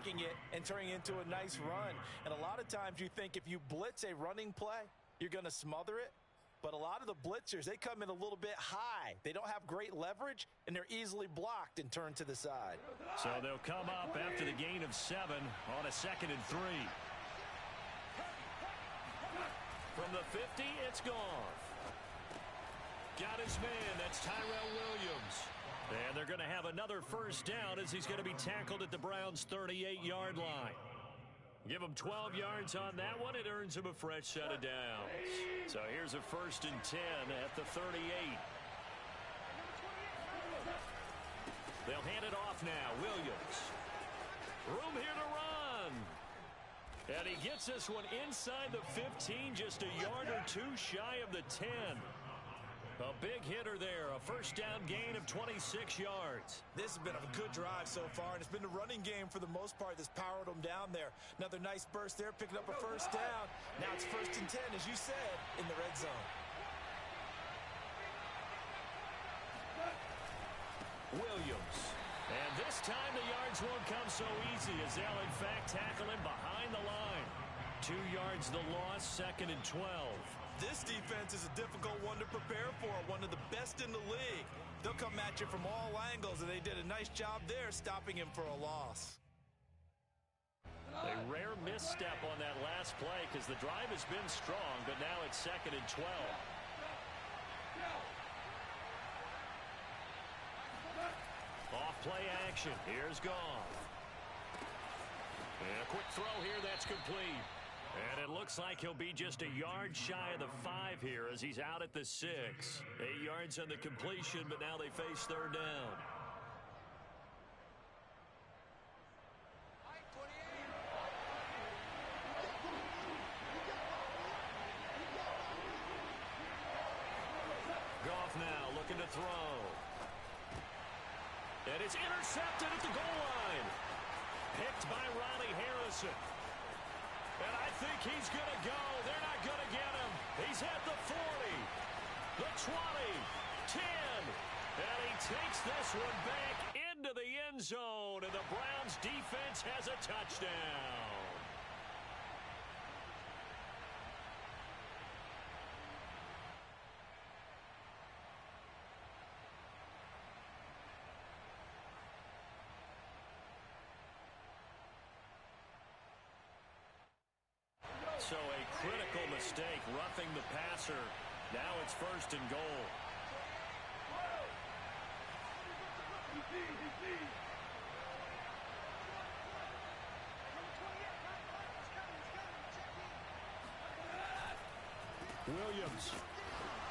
taking it and turning it into a nice run. And a lot of times you think if you blitz a running play, you're going to smother it. But a lot of the blitzers, they come in a little bit high. They don't have great leverage, and they're easily blocked and turned to the side. So they'll come up after the gain of 7 on a 2nd and 3. From the 50, it's gone. Got his man. That's Tyrell Williams. And they're going to have another first down as he's going to be tackled at the Browns' 38-yard line. Give him 12 yards on that one. It earns him a fresh set of downs. So here's a 1st and 10 at the 38. They'll hand it off now. Williams. Room here to run. And he gets this one inside the 15, just a yard or two shy of the 10. A big hitter there, a first down gain of 26 yards. This has been a good drive so far, and it's been the running game for the most part that's powered them down there. Another nice burst there, picking up a first down. Now it's 1st and 10, as you said, in the red zone. Williams. And this time the yards won't come so easy as they'll in fact tackle him behind the line. 2 yards the loss, 2nd and 12. This defense is a difficult one to prepare for, one of the best in the league. They'll come at you from all angles, and they did a nice job there stopping him for a loss. A rare misstep on that last play because the drive has been strong, but now it's 2nd and 12. Off play action. Here's Goff. And a quick throw here that's complete. And it looks like he'll be just a yard shy of the 5 here as he's out at the 6. 8 yards on the completion, but now they face 3rd down. Goff now looking to throw. And it's intercepted at the goal line. Picked by Ronnie Harrison. And I think he's going to go. They're not going to get him. He's at the 40, the 20, 10. And he takes this one back into the end zone. And the Browns defense has a touchdown. So a critical mistake, roughing the passer. Now it's 1st and goal. Williams.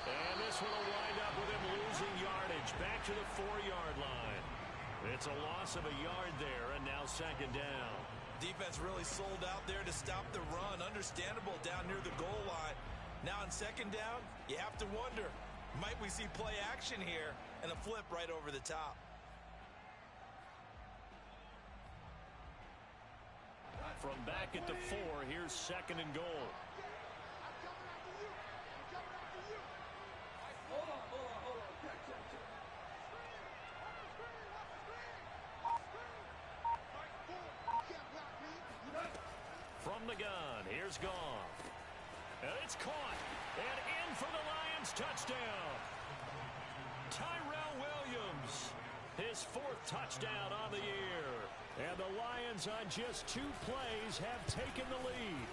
And this one will wind up with him losing yardage. Back to the 4-yard line. It's a loss of a yard there, and now 2nd down. Defense really sold out there to stop the run. Understandable down near the goal line. Now on 2nd down, you have to wonder, might we see play action here and a flip right over the top? From back at the 4, here's 2nd and goal. From the gun, here's Goff. And it's caught. And in for the Lions touchdown. Tyrell Williams, his 4th touchdown on the year. And the Lions on just 2 plays have taken the lead.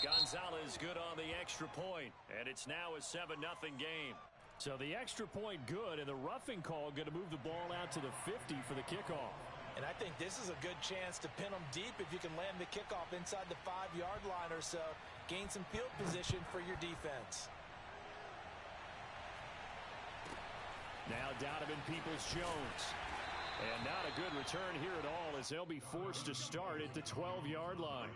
Gonzalez good on the extra point. And it's now a 7-0 game. So the extra point good, and the roughing call going to move the ball out to the 50 for the kickoff. And I think this is a good chance to pin them deep if you can land the kickoff inside the 5-yard line or so. Gain some field position for your defense. Now Donovan Peoples-Jones. And not a good return here at all as they'll be forced to start at the 12-yard line.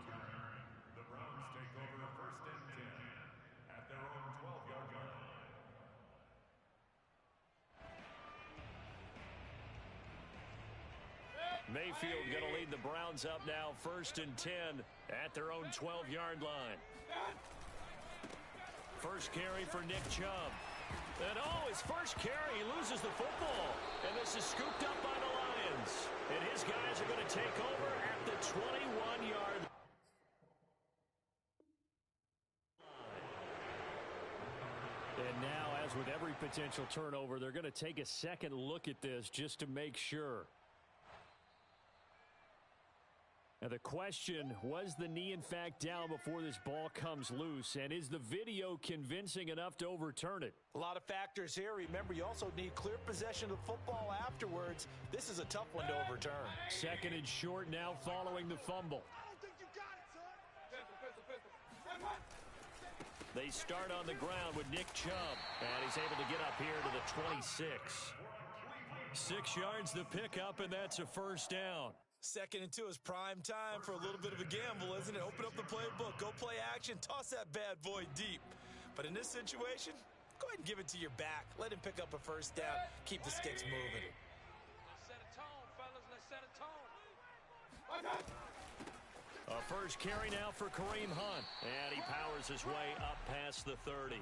The Browns take over 1st and 10 at their own 12-yard line. Mayfield going to lead the Browns up now 1st and 10 at their own 12-yard line. First carry for Nick Chubb. And his first carry, he loses the football. And this is scooped up by the Lions. And his guys are going to take over at with every potential turnover, they're going to take a second look at this just to make sure. Now the question, was the knee in fact down before this ball comes loose? And is the video convincing enough to overturn it? A lot of factors here. Remember, you also need clear possession of the football afterwards. This is a tough one to overturn. Second and short now following the fumble. They start on the ground with Nick Chubb. And he's able to get up here to the 26. 6 yards the pickup, and that's a first down. 2nd and 2 is prime time for a little bit of a gamble, isn't it? Open up the playbook, go play action, toss that bad boy deep. But in this situation, go ahead and give it to your back. Let him pick up a first down. Keep the sticks moving. Let's set a tone, fellas. Let's set a tone. A first carry now for Kareem Hunt. And he powers his way up past the 30.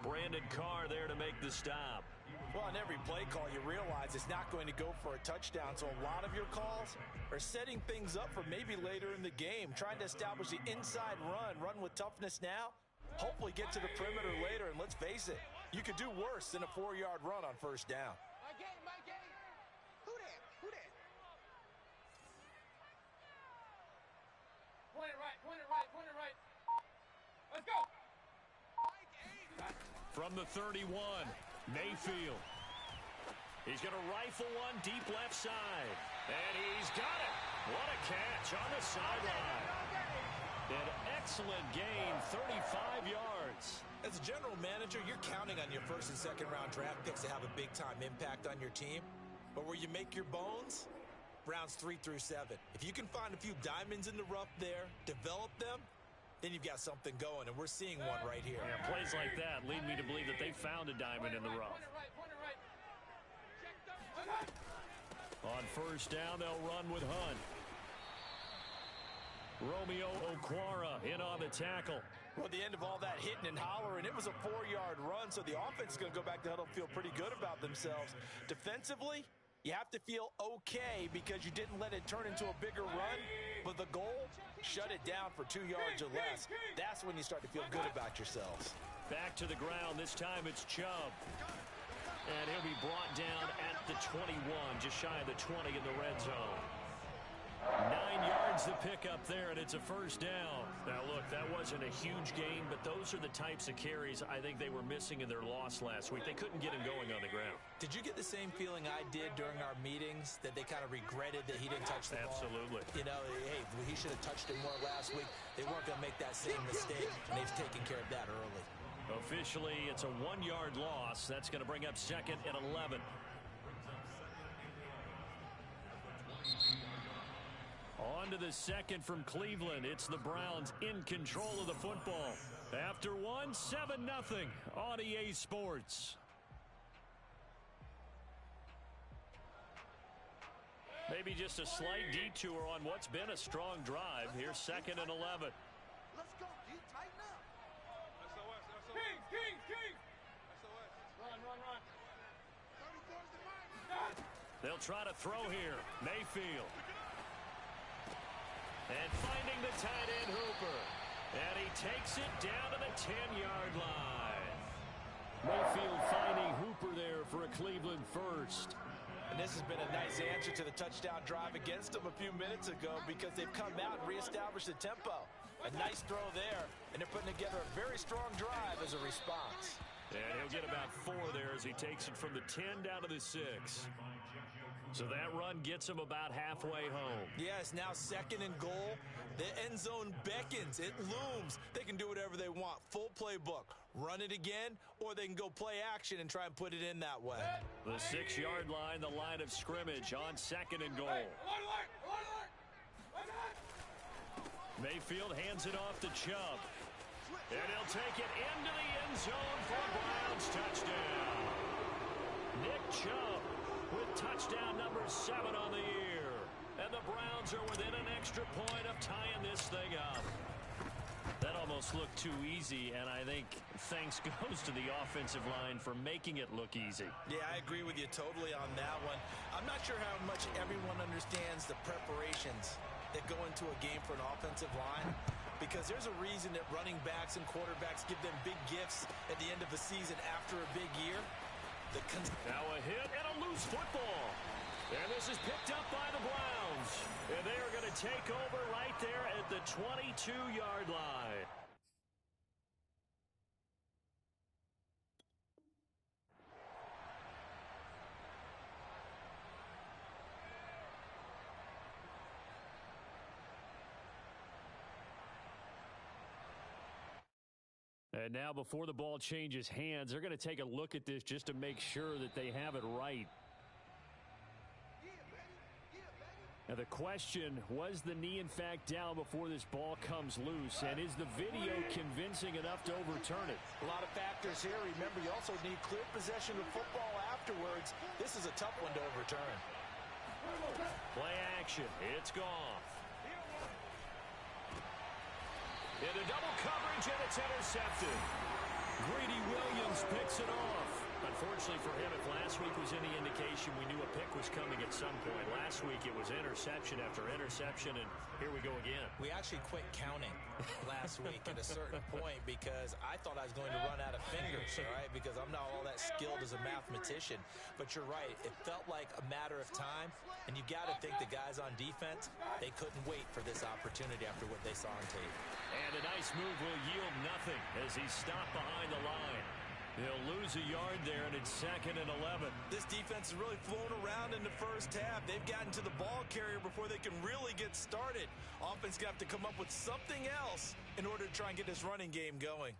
Brandon Carr there to make the stop. Well, on every play call, you realize it's not going to go for a touchdown. So a lot of your calls are setting things up for maybe later in the game, trying to establish the inside run with toughness now, hopefully get to the perimeter later. And let's face it, you could do worse than a 4-yard run on first down. My game. Who that? Point it right. Let's go. From the 31, Mayfield. He's going to rifle one deep left side. And he's got it. What a catch on the sideline. An excellent gain, 35 yards. As a general manager, you're counting on your first and second round draft picks to have a big-time impact on your team. But where you make your bones, rounds 3 through 7. If you can find a few diamonds in the rough there, develop them, then you've got something going, and we're seeing one right here. Yeah, plays like that lead me to believe that they found a diamond in the rough. On first down, they'll run with Hunt. Romeo Okwara in on the tackle. Well, at the end of all that hitting and hollering, it was a 4-yard run, so the offense is going to go back to huddle, feel pretty good about themselves. Defensively, you have to feel okay because you didn't let it turn into a bigger run, but the goal, shut it down for 2 yards or less. That's when you start to feel good about yourselves. Back to the ground. This time it's Chubb. And he'll be brought down at the 21, just shy of the 20 in the red zone. 9 yards to pick up there, and it's a first down. Now, look, that wasn't a huge gain, but those are the types of carries I think they were missing in their loss last week. They couldn't get him going on the ground. Did you get the same feeling I did during our meetings, that they kind of regretted that he didn't touch the ball? Absolutely. You know, hey, he should have touched it more last week. They weren't going to make that same mistake, and they've taken care of that early. Officially, it's a 1-yard loss. That's going to bring up 2nd and 11. On to the second from Cleveland. It's the Browns in control of the football. After one, 7-0 on EA Sports. Maybe just a slight detour on what's been a strong drive. Here's 2nd and 11. Let's go, D. Tighten up. King. Run. 34's the mark. They'll try to throw here. Mayfield. And finding the tight end, Hooper. And he takes it down to the 10-yard line. Mayfield finding Hooper there for a Cleveland first. And this has been a nice answer to the touchdown drive against them a few minutes ago because they've come out and reestablished the tempo. A nice throw there, and they're putting together a very strong drive as a response. And he'll get about 4 there as he takes it from the 10 down to the 6. So that run gets him about halfway home. Yes, now 2nd and goal. The end zone beckons. It looms. They can do whatever they want. Full playbook. Run it again, or they can go play action and try and put it in that way. The 6-yard line, the line of scrimmage on 2nd and goal. Mayfield hands it off to Chubb. And he'll take it into the end zone for a Browns touchdown. Nick Chubb with touchdown number 7 on the year. And the Browns are within an extra point of tying this thing up. That almost looked too easy, and I think thanks goes to the offensive line for making it look easy. Yeah, I agree with you totally on that one. I'm not sure how much everyone understands the preparations that go into a game for an offensive line. because there's a reason that running backs and quarterbacks give them big gifts at the end of the season after a big year. Now a hit and a loose football. And this is picked up by the Browns. And they are going to take over right there at the 22-yard line. And now before the ball changes hands, they're going to take a look at this just to make sure that they have it right. Now the question, was the knee in fact down before this ball comes loose? And is the video convincing enough to overturn it? A lot of factors here. Remember, you also need clear possession of football afterwards. This is a tough one to overturn. Play action. It's gone. Into double coverage, and it's intercepted. Greedy Williams picks it off. Unfortunately for him, if last week was any indication, we knew a pick was coming at some point. Last week, it was interception after interception, and here we go again. We actually quit counting last week at a certain point because I thought I was going to run out of fingers, all right, because I'm not all that skilled as a mathematician. But you're right. It felt like a matter of time, and you got to think the guys on defense, they couldn't wait for this opportunity after what they saw on tape. And a nice move will yield nothing as he's stopped behind the line. They'll lose a yard there, and it's 2nd and 11. This defense has really flown around in the first half. They've gotten to the ball carrier before they can really get started. Offense going to have to come up with something else in order to try and get this running game going.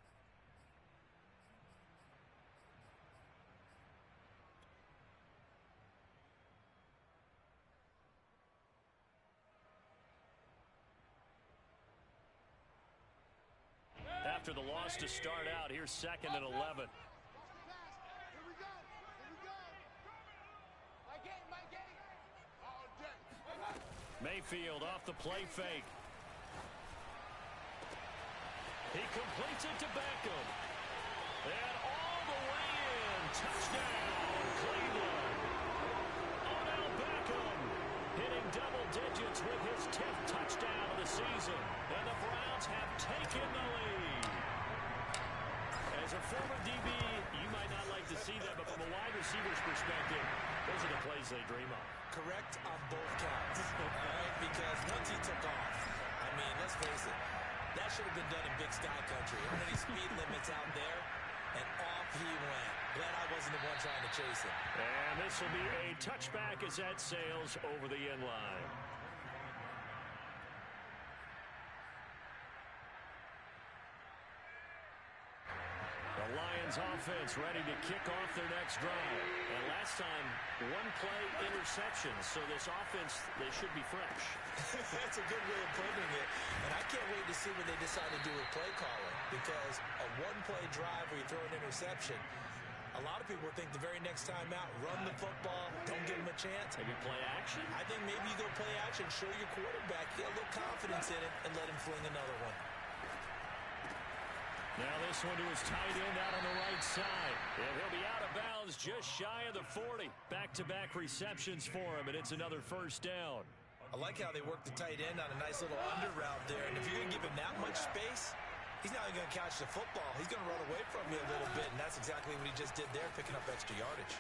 After the loss to start out, here's 2nd and 11. Mayfield off the play fake. He completes it to Beckham. And all the way in. Touchdown, Cleveland. Odell Beckham hitting double digits with his 10th touchdown of the season. And the Browns have taken the lead. As a former DB, you might not like to see that, but from a wide receiver's perspective, those are the plays they dream of. Correct on both counts, all right? Because once he took off, I mean, let's face it, that should have been done in Big Sky Country. Many speed limits out there, and off he went. Glad I wasn't the one trying to chase him. And this will be a touchback as that sails over the end line. The Lions offense ready to kick off their next drive. And last time, one play interception. So this offense, they should be fresh. That's a good way of putting it. And I can't wait to see what they decide to do with play calling. Because a one-play drive where you throw an interception, a lot of people think the very next time out, run the football, don't give them a chance. Maybe play action? I think maybe you go play action, show your quarterback, get a little confidence in it, and let him fling another one. Now this one to his tight end out on the right side. And he'll be out of bounds just shy of the 40. Back-to-back receptions for him, and it's another first down. I like how they work the tight end on a nice little under route there. And if you're going to give him that much space, he's not even going to catch the football. He's going to run away from you a little bit, and that's exactly what he just did there, picking up extra yardage.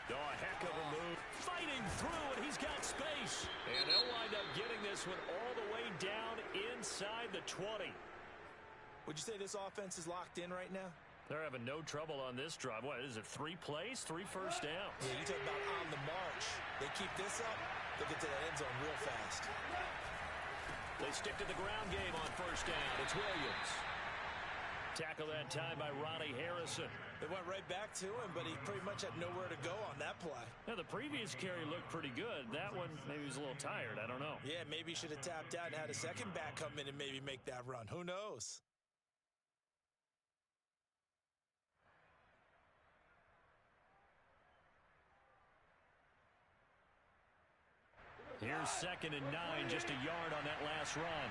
Oh, a heck of a move. Fighting through, and he's got space. And they'll wind up getting this one all the way down inside the 20. Would you say this offense is locked in right now? They're having no trouble on this drive. What is it, 3 plays, 3 first downs? Yeah, you talk about on the march. They keep this up, they'll get to that end zone real fast. They stick to the ground game on first down. It's Williams. Tackle that time by Ronnie Harrison. They went right back to him, but he pretty much had nowhere to go on that play. Now, the previous carry looked pretty good. That one, maybe he was a little tired. I don't know. Yeah, maybe he should have tapped out and had a second back come in and maybe make that run. Who knows? Here's 2nd and 9, just a yard on that last run.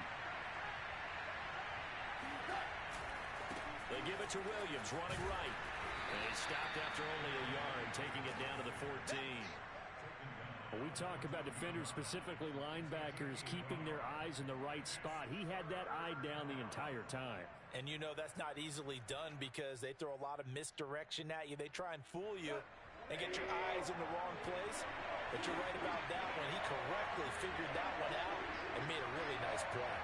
They give it to Williams, running right. And he stopped after only a yard, taking it down to the 14. When we talk about defenders, specifically linebackers, keeping their eyes in the right spot, he had that eye down the entire time. And you know that's not easily done because they throw a lot of misdirection at you. They try and fool you and get your eyes in the wrong place. But you're right about that one. He correctly figured that one out and made a really nice play.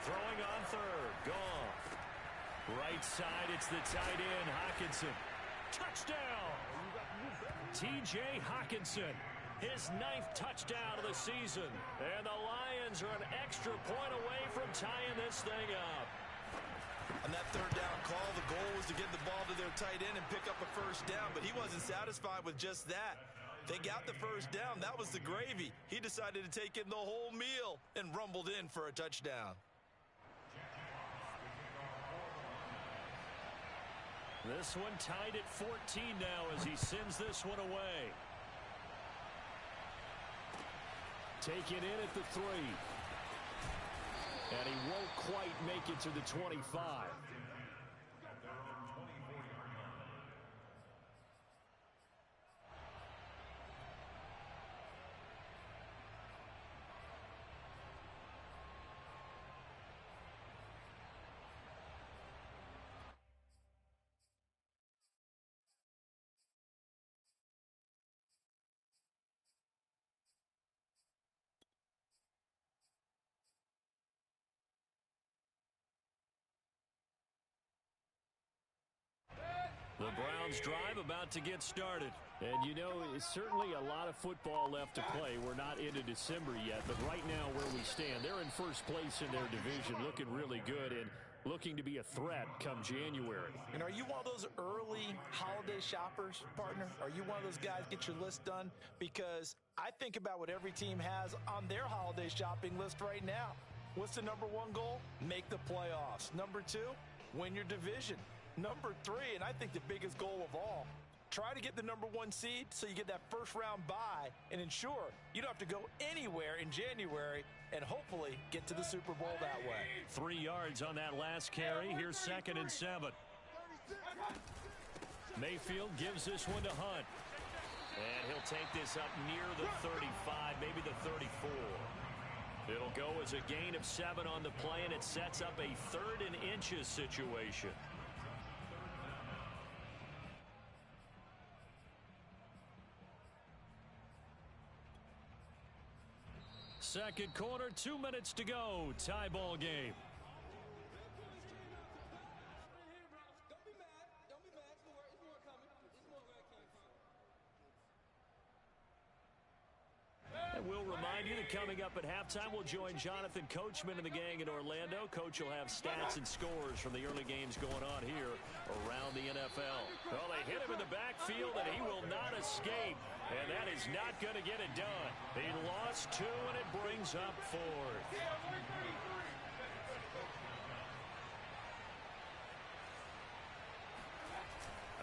Throwing on third. Goff. Right side, it's the tight end, Hockenson. Touchdown! T.J. Hockenson, his 9th touchdown of the season. And the Lions are an extra point away from tying this thing up. On that third down call, the goal was to get the ball to their tight end and pick up a first down, but he wasn't satisfied with just that. They got the first down. That was the gravy. He decided to take in the whole meal and rumbled in for a touchdown. This one tied at 14 now as he sends this one away. Take it in at the 3. And he won't quite make it to the 25. The Browns drive about to get started. And, you know, it's certainly a lot of football left to play. We're not into December yet, but right now where we stand, they're in first place in their division, looking really good and looking to be a threat come January. And are you one of those early holiday shoppers, partner? Are you one of those guys get your list done? Because I think about what every team has on their holiday shopping list right now. What's the number 1 goal? Make the playoffs. Number 2, win your division. Number 3, and I think the biggest goal of all, try to get the number 1 seed so you get that first round bye and ensure you don't have to go anywhere in January and hopefully get to the Super Bowl that way. 3 yards on that last carry. Here's 2nd and 7. Mayfield gives this one to Hunt. And he'll take this up near the 35, maybe the 34. It'll go as a gain of 7 on the play, and it sets up a 3rd and inches situation. Second quarter, 2 minutes to go. Tie ball game. And we'll remind you that coming up at halftime, we'll join Jonathan Coachman and the gang in Orlando. Coach will have stats and scores from the early games going on here around the NFL. Well, they hit him in the backfield, and he will not escape. And that is not going to get it done. He lost 2, and it brings up 4th.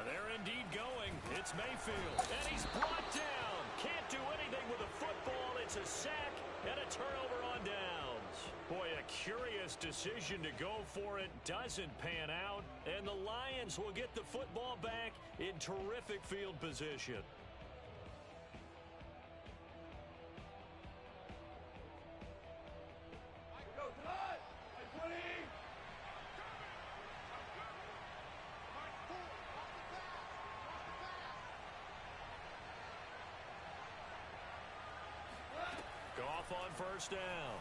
They're indeed going. It's Mayfield, and he's brought down. Can't do anything with the football. It's a sack and a turnover on downs. Boy, a curious decision to go for it. Doesn't pan out, and the Lions will get the football back in terrific field position. Goff on first down.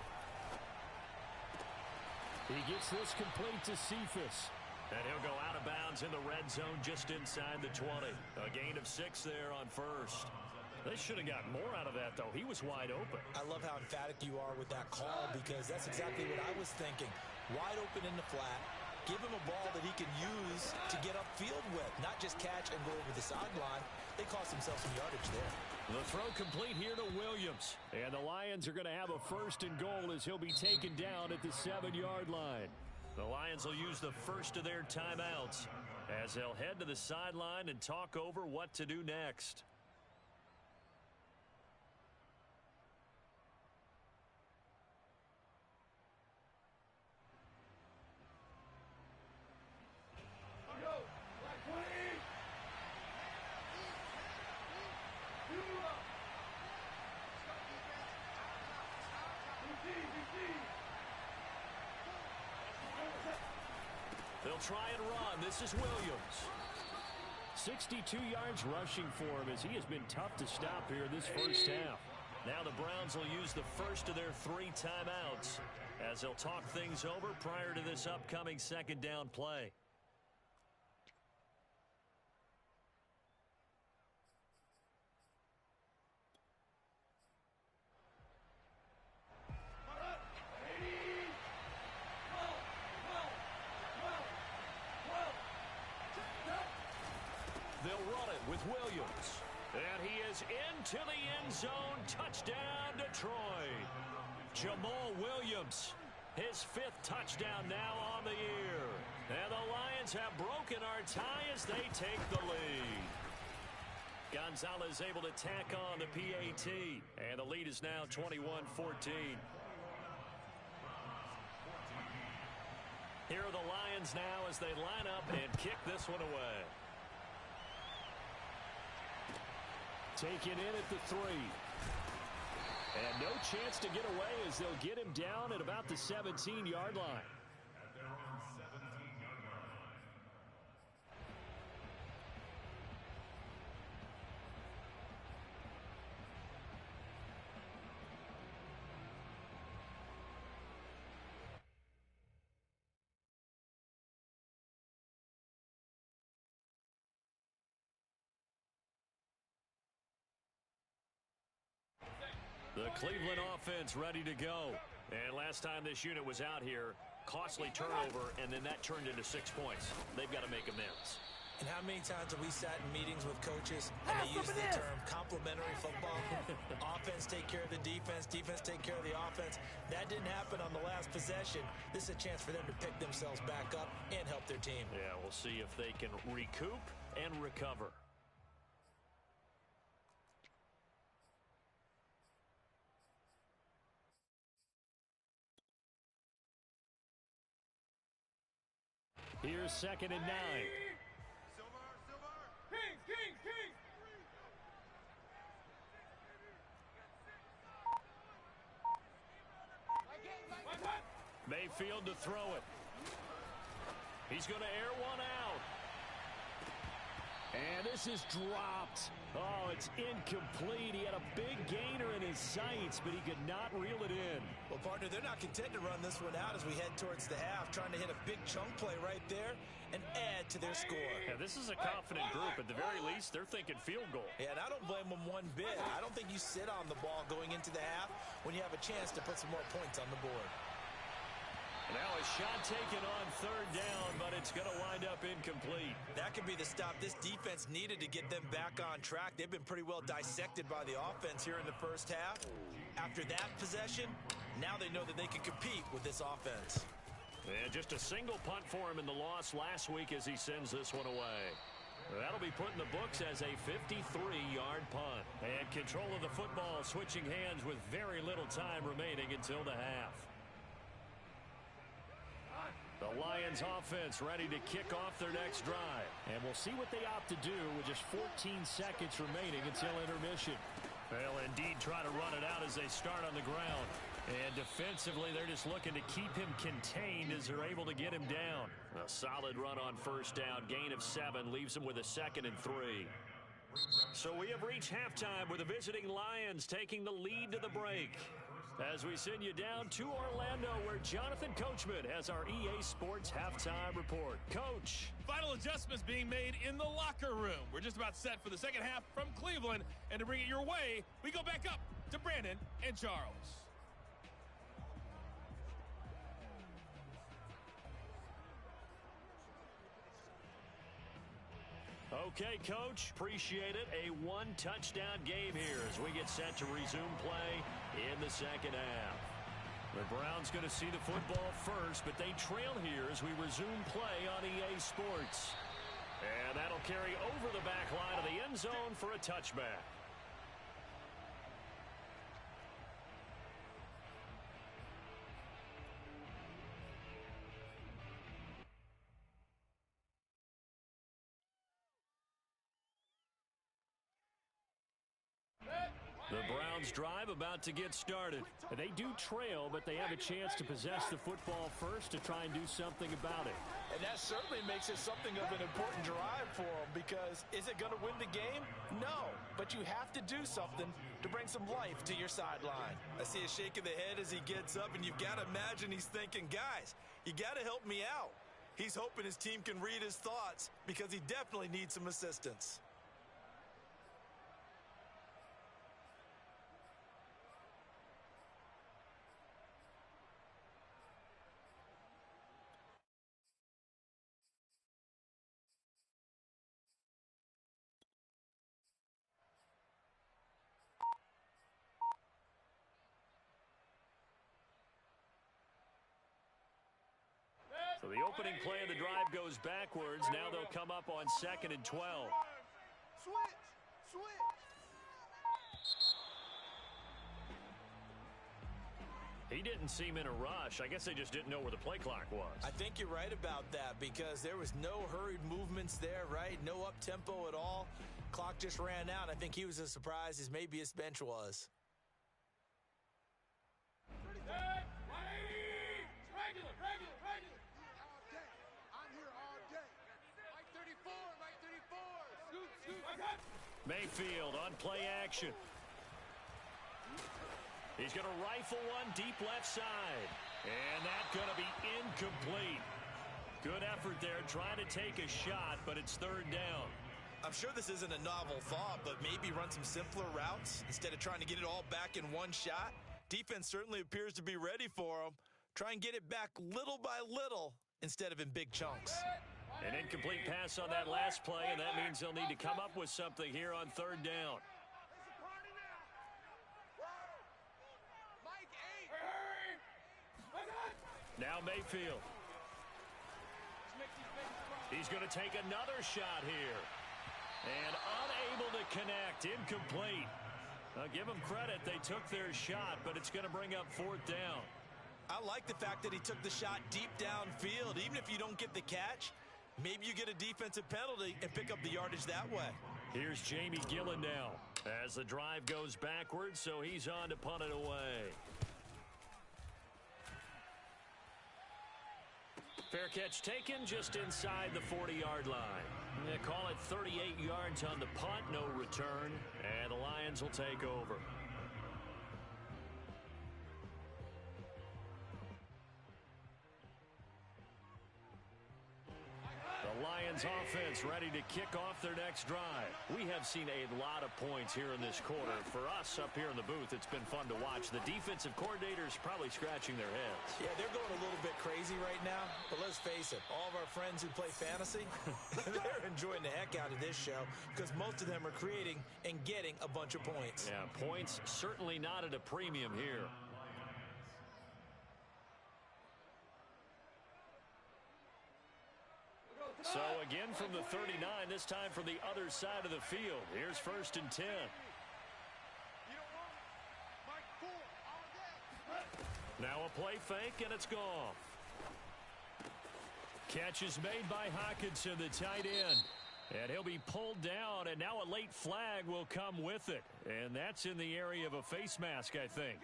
He gets this complete to Cephas. And he'll go out of bounds in the red zone just inside the 20. A gain of 6 there on first. They should have gotten more out of that, though. He was wide open. I love how emphatic you are with that call because that's exactly what I was thinking. Wide open in the flat. Give him a ball that he can use to get upfield with, not just catch and go over the sideline. They cost themselves some yardage there. The throw complete here to Williams. And the Lions are going to have a 1st and goal as he'll be taken down at the 7-yard line. The Lions will use the first of their timeouts as they'll head to the sideline and talk over what to do next. He'll try and run. This is Williams. 62 yards rushing for him as he has been tough to stop here this first half. Now the Browns will use the first of their 3 timeouts as they'll talk things over prior to this upcoming second down play. They'll run it with Williams. And he is into the end zone. Touchdown, Detroit. Jamal Williams, his 5th touchdown now on the year. And the Lions have broken our tie as they take the lead. Gonzalez able to tack on the PAT. And the lead is now 21-14. Here are the Lions now as they line up and kick this one away. Taken in at the 3. And no chance to get away as they'll get him down at about the 17-yard line. At their own 17-yard line. The Cleveland offense ready to go. And last time this unit was out here, costly turnover, and then that turned into 6 points. They've got to make amends. And how many times have we sat in meetings with coaches and they use the term complementary football? Offense take care of the defense, defense take care of the offense. That didn't happen on the last possession. This is a chance for them to pick themselves back up and help their team. Yeah, we'll see if they can recoup and recover. Here's 2nd and 9. Mayfield to throw it. He's going to air one out. And this is dropped. Oh, it's incomplete. He had a big gainer in his sights, but he could not reel it in. Well, partner, they're not content to run this one out as we head towards the half, trying to hit a big chunk play right there and add to their score. Yeah, this is a confident group. At the very least, they're thinking field goal. Yeah, and I don't blame them one bit. I don't think you sit on the ball going into the half when you have a chance to put some more points on the board. Now a shot taken on 3rd down, but it's going to wind up incomplete. That could be the stop this defense needed to get them back on track. They've been pretty well dissected by the offense here in the first half. After that possession, now they know that they can compete with this offense. And just a single punt for him in the loss last week as he sends this one away. That'll be put in the books as a 53-yard punt. And control of the football switching hands with very little time remaining until the half. The Lions offense ready to kick off their next drive. And we'll see what they opt to do with just 14 seconds remaining until intermission. They'll indeed try to run it out as they start on the ground. And defensively, they're just looking to keep him contained as they're able to get him down. A solid run on 1st down. Gain of 7 leaves him with a 2nd and 3. So we have reached halftime with the visiting Lions taking the lead to the break. As we send you down to Orlando, where Jonathan Coachman has our EA Sports Halftime Report. Coach. Final adjustments being made in the locker room. We're just about set for the second half from Cleveland. And to bring it your way, we go back up to Brandon and Charles. Okay, Coach. Appreciate it. A 1-touchdown game here as we get set to resume play in the second half. The Browns going to see the football first, but they trail here as we resume play on EA Sports. And that'll carry over the back line of the end zone for a touchback. The Browns drive about to get started. They do trail, but they have a chance to possess the football first to try and do something about it. And that certainly makes it something of an important drive for them, because is it going to win the game? No, but you have to do something to bring some life to your sideline. I see a shake of the head as he gets up, and you've got to imagine he's thinking, guys, you got to help me out. He's hoping his team can read his thoughts, because he definitely needs some assistance. So the opening play of the drive goes backwards. Now they'll come up on 2nd and 12. Switch. He didn't seem in a rush. I guess they just didn't know where the play clock was. I think you're right about that, because there was no hurried movements there, right? No up-tempo at all. Clock just ran out. I think he was as surprised as maybe his bench was. Mayfield on play action. He's going to rifle one deep left side. And that's going to be incomplete. Good effort there trying to take a shot, but it's 3rd down. I'm sure this isn't a novel thought, but maybe run some simpler routes instead of trying to get it all back in one shot. Defense certainly appears to be ready for him. Try and get it back little by little instead of in big chunks. An incomplete pass on that last play, and that means they'll need to come up with something here on 3rd down. Now Mayfield. He's going to take another shot here. And unable to connect. Incomplete. I'll give them credit. They took their shot, but it's going to bring up 4th down. I like the fact that he took the shot deep downfield. Even if you don't get the catch, maybe you get a defensive penalty and pick up the yardage that way. Here's Jamie Gillen now as the drive goes backwards, so he's on to punt it away. Fair catch taken just inside the 40-yard line. They call it 38 yards on the punt, no return, and the Lions will take over. The Lions offense ready to kick off their next drive. We have seen a lot of points here in this quarter. For us up here in the booth, it's been fun to watch. The defensive coordinators probably scratching their heads. Yeah, they're going a little bit crazy right now, but let's face it, all of our friends who play fantasy, they're enjoying the heck out of this show, because most of them are creating and getting a bunch of points. Yeah, points certainly not at a premium here. So again from the 39, this time from the other side of the field. Here's 1st and 10. Now a play fake, and it's gone. Catch is made by Hockenson, the tight end. And he'll be pulled down, and now a late flag will come with it. And that's in the area of a face mask, I think.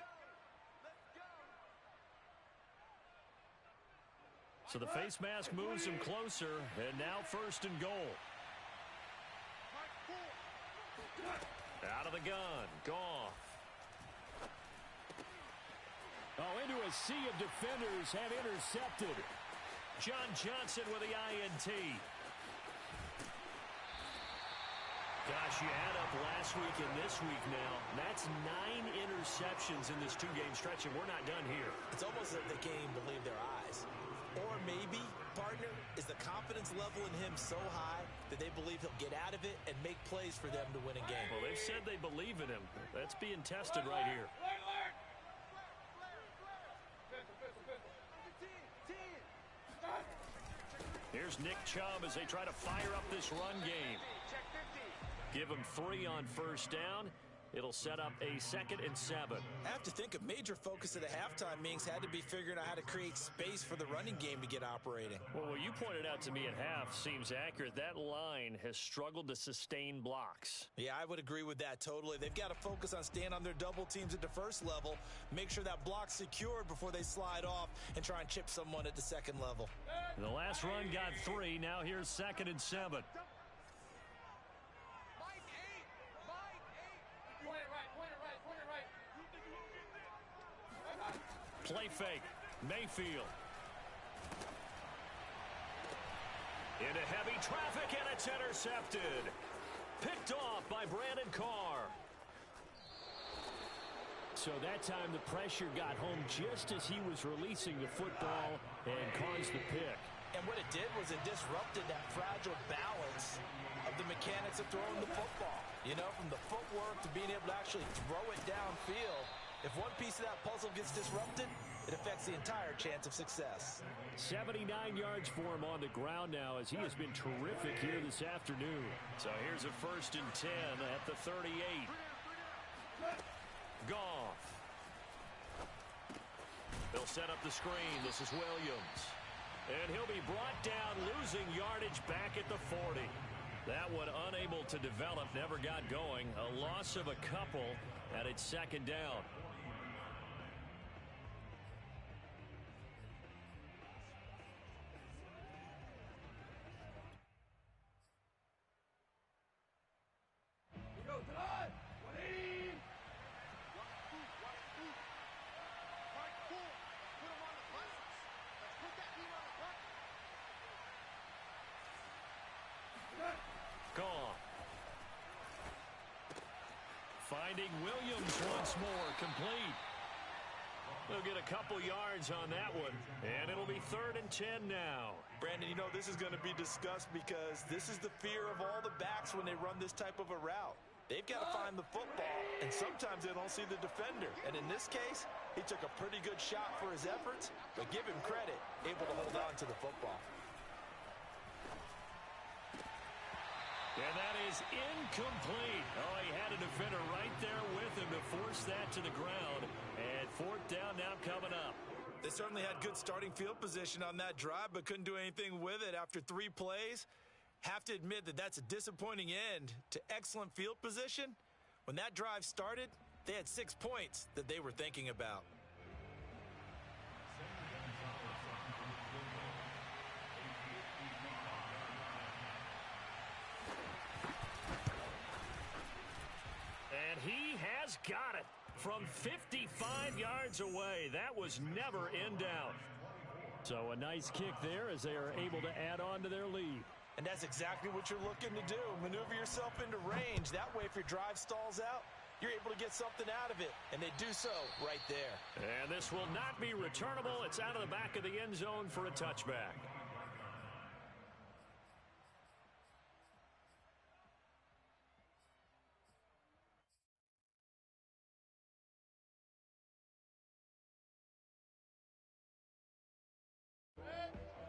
So the face mask moves him closer, and now 1st and goal. Out of the gun, Goff. Oh, into a sea of defenders have intercepted. John Johnson with the INT. Gosh, you add up last week and this week now. That's 9 interceptions in this 2-game stretch, and we're not done here. It's almost like they can't even believe their eyes. Or maybe, partner, is the confidence level in him so high that they believe he'll get out of it and make plays for them to win a game. Well, they've said they believe in him. That's being tested right here. Here's Nick Chubb as they try to fire up this run game. Give him 3 on 1st down. It'll set up a 2nd and 7. I have to think a major focus of the halftime meetings had to be figuring out how to create space for the running game to get operating. Well, what you pointed out to me at half seems accurate. That line has struggled to sustain blocks. Yeah, I would agree with that totally. They've got to focus on staying on their double teams at the first level, make sure that block's secured before they slide off, and try and chip someone at the second level. The last run got 3. Now here's 2nd and 7. Play fake. Mayfield. Into heavy traffic, and it's intercepted. Picked off by Brandon Carr. So that time the pressure got home just as he was releasing the football and caused the pick. And what it did was it disrupted that fragile balance of the mechanics of throwing the football. You know, from the footwork to being able to actually throw it downfield. If one piece of that puzzle gets disrupted, it affects the entire chance of success. 79 yards for him on the ground now as he has been terrific here this afternoon. So here's a 1st and 10 at the 38. Goff. They'll set up the screen. This is Williams. And he'll be brought down, losing yardage back at the 40. That one unable to develop, never got going. A loss of a couple, and it's 2nd down. Goff. Finding Williams once more, complete. They'll get a couple yards on that one, and it'll be 3rd and 10 now. Brandon, you know this is going to be discussed because this is the fear of all the backs when they run this type of a route. They've got to find the football, and sometimes they don't see the defender. And in this case, he took a pretty good shot for his efforts, but give him credit, able to hold on to the football. And that is incomplete. Oh, he had a defender right there with him to force that to the ground. And 4th down now coming up. They certainly had good starting field position on that drive, but couldn't do anything with it after 3 plays. Have to admit that that's a disappointing end to excellent field position. When that drive started, they had 6 points that they were thinking about. And he has got it from 55 yards away. That was never in doubt. So a nice kick there as they are able to add on to their lead. And that's exactly what you're looking to do. Maneuver yourself into range. That way, if your drive stalls out, you're able to get something out of it. And they do so right there. And this will not be returnable. It's out of the back of the end zone for a touchback.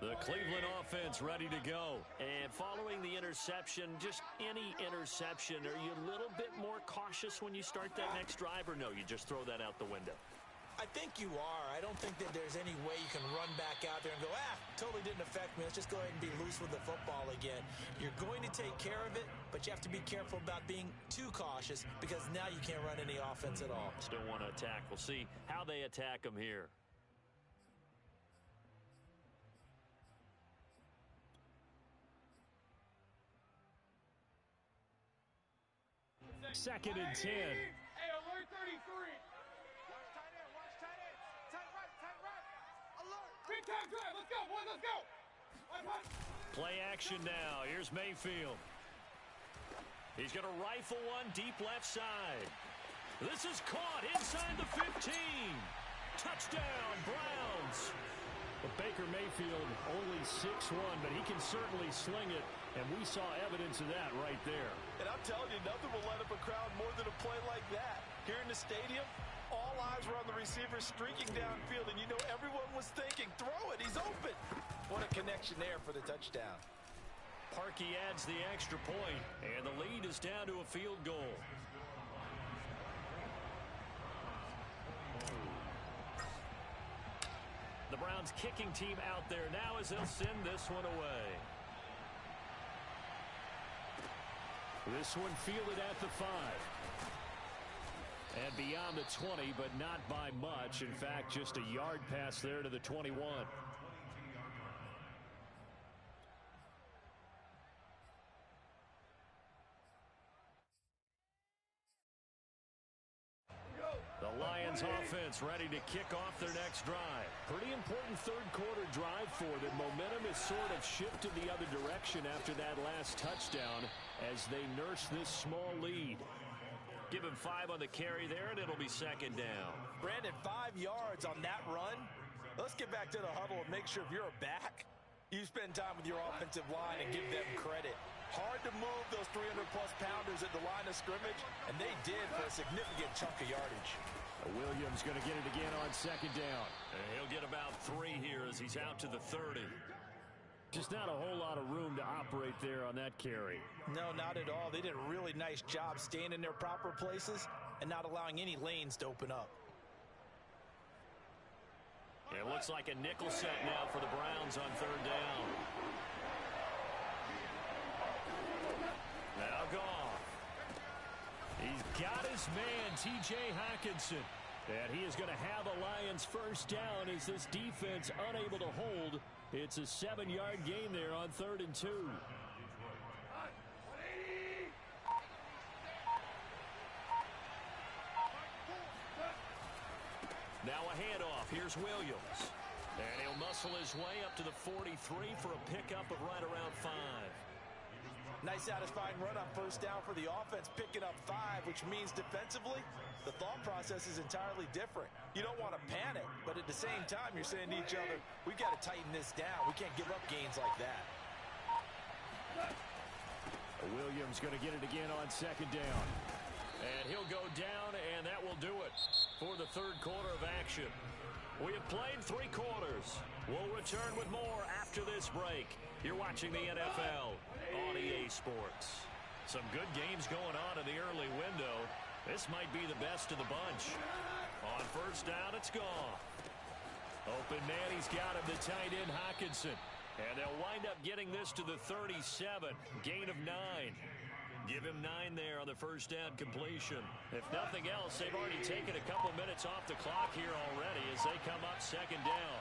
The Cleveland offense ready to go. And following the interception, just any interception, are you a little bit more cautious when you start that next drive, or no, you just throw that out the window? I think you are. I don't think that there's any way you can run back out there and go, totally didn't affect me. Let's just go ahead and be loose with the football again. You're going to take care of it, but you have to be careful about being too cautious because now you can't run any offense at all. Still want to attack. We'll see how they attack them here. 2nd and 10. Hey, alert 33. Watch tight end, watch tight end. Tight right. Alert. Big time drive. Let's go, boys, let's go. Play action now. Here's Mayfield. He's going to rifle one deep left side. This is caught inside the 15. Touchdown, Browns. But Baker Mayfield only 6'1", but he can certainly sling it, and we saw evidence of that right there. And I'm telling you, nothing will light up a crowd more than a play like that. Here in the stadium, all eyes were on the receiver streaking downfield, and you know everyone was thinking, throw it, he's open. What a connection there for the touchdown. Parkey adds the extra point, and the lead is down to a field goal. The Browns kicking team out there now as they'll send this one away. This one fielded at the 5. And beyond the 20, but not by much. In fact, just a yard pass there to the 21. The Lions offense ready to kick off their next drive. Pretty important third quarter drive for them. Momentum is sort of shifted the other direction after that last touchdown as they nurse this small lead. Give him 5 on the carry there, and it'll be second down. Brandon, 5 yards on that run. Let's get back to the huddle and make sure if you're a back, you spend time with your offensive line and give them credit. Hard to move those 300-plus pounders at the line of scrimmage, and they did for a significant chunk of yardage. Williams going to get it again on second down. And he'll get about 3 here as he's out to the 30. Just not a whole lot of room to operate there on that carry. No, not at all. They did a really nice job staying in their proper places and not allowing any lanes to open up. It looks like a nickel set now for the Browns on third down. Now gone. He's got his man, T.J. Hockenson. And he is going to have a Lions first down as this defense unable to hold. It's a 7-yard gain there on 3rd and 2. Now a handoff. Here's Williams. And he'll muscle his way up to the 43 for a pickup of right around 5. Nice satisfying run on first down for the offense, picking up 5, which means defensively, the thought process is entirely different. You don't want to panic, but at the same time, you're saying to each other, we've got to tighten this down. We can't give up gains like that. Williams going to get it again on second down. And he'll go down, and that will do it for the third quarter of action. We have played 3 quarters. We'll return with more after this break. You're watching the NFL on EA Sports. Some good games going on in the early window. This might be the best of the bunch. On first down, it's gone. Open man, he's got him, the tight end Hockenson. And they'll wind up getting this to the 37. Gain of 9. Give him 9 there on the first down completion. If nothing else, they've already taken a couple minutes off the clock here already as they come up second down.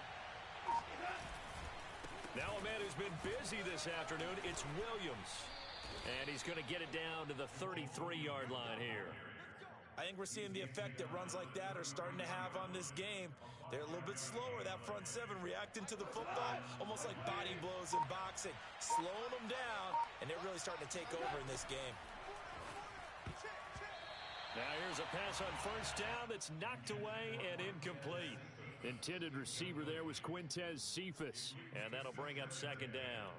Now a man who's been busy this afternoon, it's Williams. And he's going to get it down to the 33-yard line here. I think we're seeing the effect that runs like that are starting to have on this game. They're a little bit slower, that front 7 reacting to the football, almost like body blows in boxing, slowing them down, and they're really starting to take over in this game. Now here's a pass on first down that's knocked away and incomplete. Intended receiver there was Quintez Cephas, and that'll bring up second down.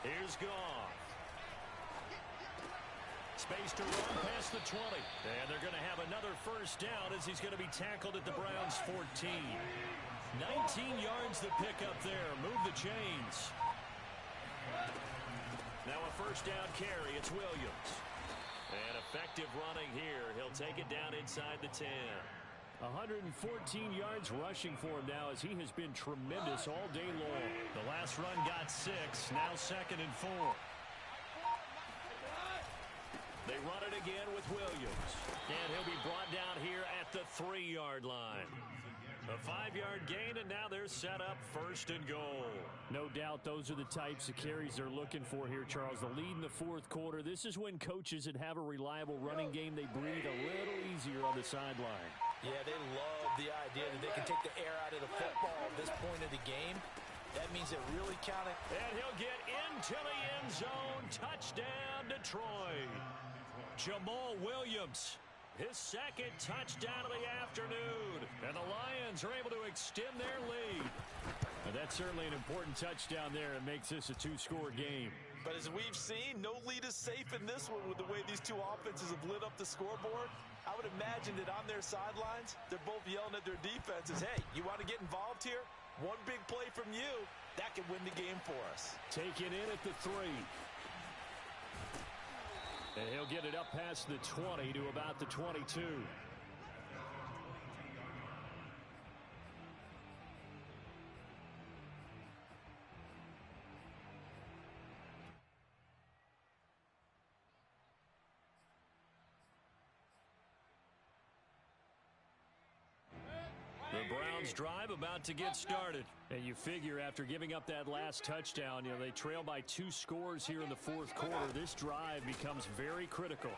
Here's Goff. Space to run past the 20. And they're going to have another first down as he's going to be tackled at the Browns' 14. 19 yards to pick up there. Move the chains. Now a first down carry. It's Williams. And effective running here. He'll take it down inside the 10. 114 yards rushing for him now as he has been tremendous all day long. The last run got 6. Now 2nd and 4. They run it again with Williams. And he'll be brought down here at the 3-yard line. A 5-yard gain, and now they're set up 1st and goal. No doubt those are the types of carries they're looking for here, Charles. The lead in the 4th quarter. This is when coaches that have a reliable running game, they breathe a little easier on the sideline. Yeah, they love the idea that they can take the air out of the football at this point of the game. That means it really counted. And he'll get into the end zone. Touchdown, Detroit. Jamal Williams, his 2nd touchdown of the afternoon. And the Lions are able to extend their lead. And that's certainly an important touchdown there. It makes this a 2-score game. But as we've seen, no lead is safe in this one with the way these two offenses have lit up the scoreboard. I would imagine that on their sidelines, they're both yelling at their defenses, hey, you want to get involved here? One big play from you, that could win the game for us. Taken in at the 3. And he'll get it up past the 20 to about the 22. The Browns drive about to get started. And you figure after giving up that last touchdown, they trail by 2 scores here in the fourth quarter. This drive becomes very critical.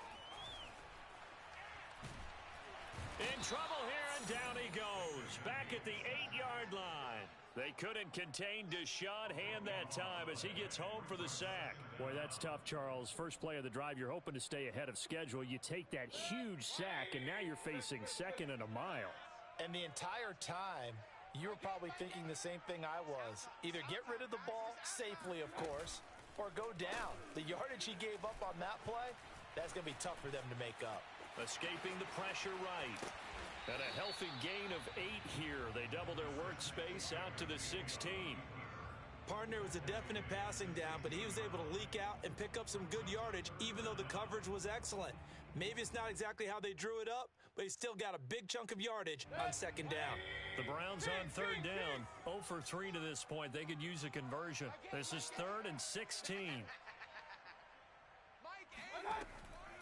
In trouble here, and down he goes. Back at the 8-yard line. They couldn't contain Deshaun Hand that time as he gets home for the sack. Boy, that's tough, Charles. First play of the drive, you're hoping to stay ahead of schedule. You take that huge sack, and now you're facing 2nd and a mile. And the entire time, you were probably thinking the same thing I was. Either get rid of the ball, safely of course, or go down. The yardage he gave up on that play, that's going to be tough for them to make up. Escaping the pressure right. And a healthy gain of 8 here. They double their workspace out to the 16. Partner was a definite passing down, but he was able to leak out and pick up some good yardage, even though the coverage was excellent. Maybe it's not exactly how they drew it up, but he still got a big chunk of yardage on 2nd down. The Browns on 3rd down. 0 for 3 to this point. They could use a conversion. This is 3rd and 16.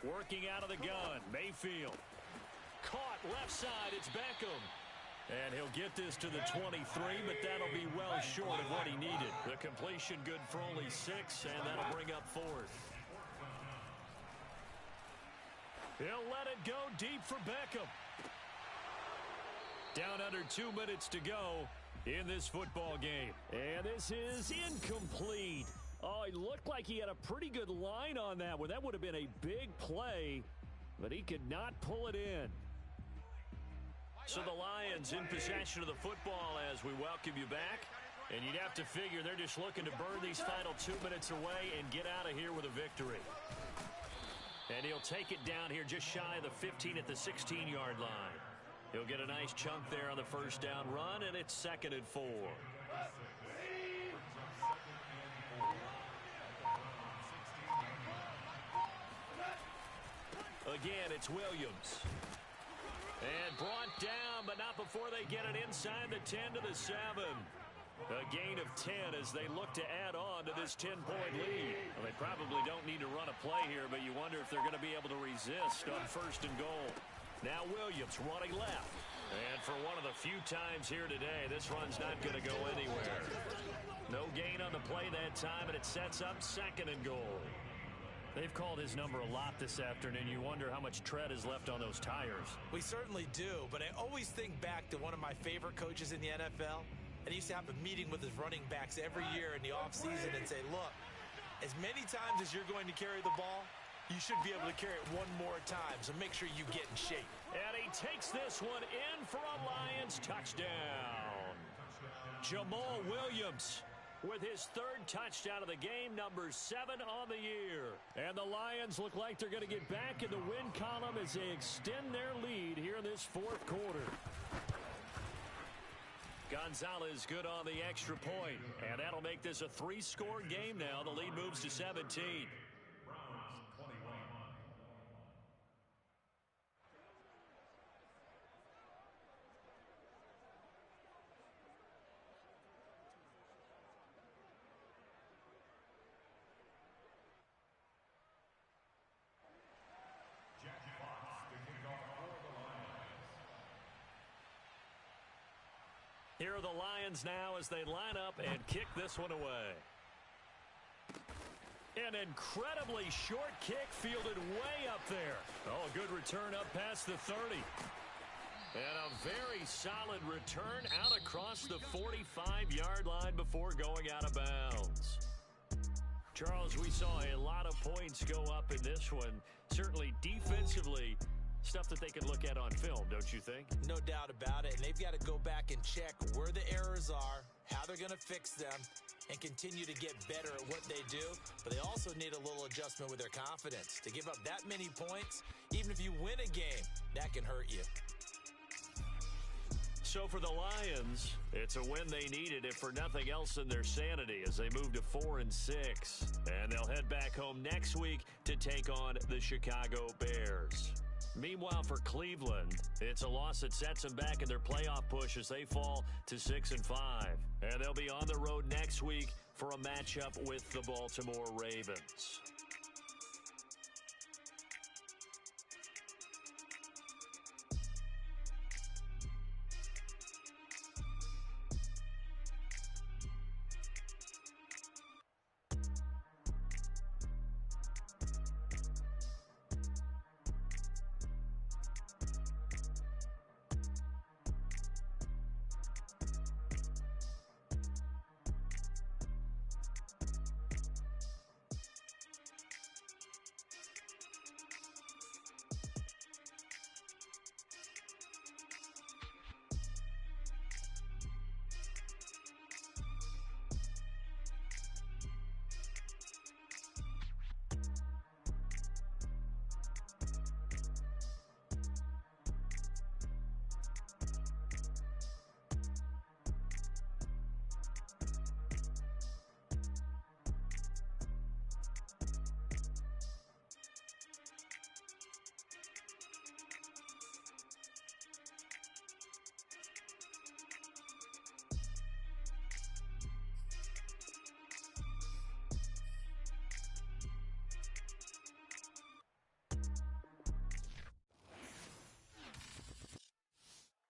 Working out of the gun. Mayfield. Caught left side. It's Beckham. And he'll get this to the 23, but that'll be well short of what he needed. The completion good for only 6, and that'll bring up 4th. He'll let it go deep for Beckham. Down under 2 minutes to go in this football game. And this is incomplete. Oh, it looked like he had a pretty good line on that one. That would have been a big play, but he could not pull it in. So the Lions in possession of the football as we welcome you back. And you'd have to figure they're just looking to burn these final 2 minutes away and get out of here with a victory. And he'll take it down here just shy of the 15 at the 16-yard line. He'll get a nice chunk there on the first down run, and it's 2nd and 4. Again, it's Williams. And brought down, but not before they get it inside the 10 to the 7. A gain of 10 as they look to add on to this 10-point lead. Well, they probably don't need to run a play here, but you wonder if they're going to be able to resist on 1st and goal. Now Williams running left. And for one of the few times here today, this run's not going to go anywhere. No gain on the play that time, and it sets up 2nd and goal. They've called his number a lot this afternoon. You wonder how much tread is left on those tires. We certainly do, but I always think back to one of my favorite coaches in the NFL. And he used to have a meeting with his running backs every year in the offseason and say, look, as many times as you're going to carry the ball, you should be able to carry it one more time, so make sure you get in shape. And he takes this one in for a Lions touchdown. Jamal Williams with his 3rd touchdown of the game, number 7 on the year. And the Lions look like they're going to get back in the win column as they extend their lead here in this 4th quarter. Gonzalez good on the extra point, and that'll make this a 3-score game now. The lead moves to 17. Here are the Lions now as they line up and kick this one away. An incredibly short kick fielded way up there. Oh, a good return up past the 30. And a very solid return out across the 45-yard line before going out of bounds. Charles, we saw a lot of points go up in this one. Certainly defensively, Stuff that they can look at on film, don't you think? No doubt about it. And they've got to go back and check where the errors are, how they're going to fix them, and continue to get better at what they do. But they also need a little adjustment with their confidence. To give up that many points, even if you win a game, that can hurt you. So for the Lions, it's a win they needed, if for nothing else than their sanity, as they move to 4-6. And they'll head back home next week to take on the Chicago Bears. Meanwhile, for Cleveland, it's a loss that sets them back in their playoff push as they fall to 6-5. And they'll be on the road next week for a matchup with the Baltimore Ravens.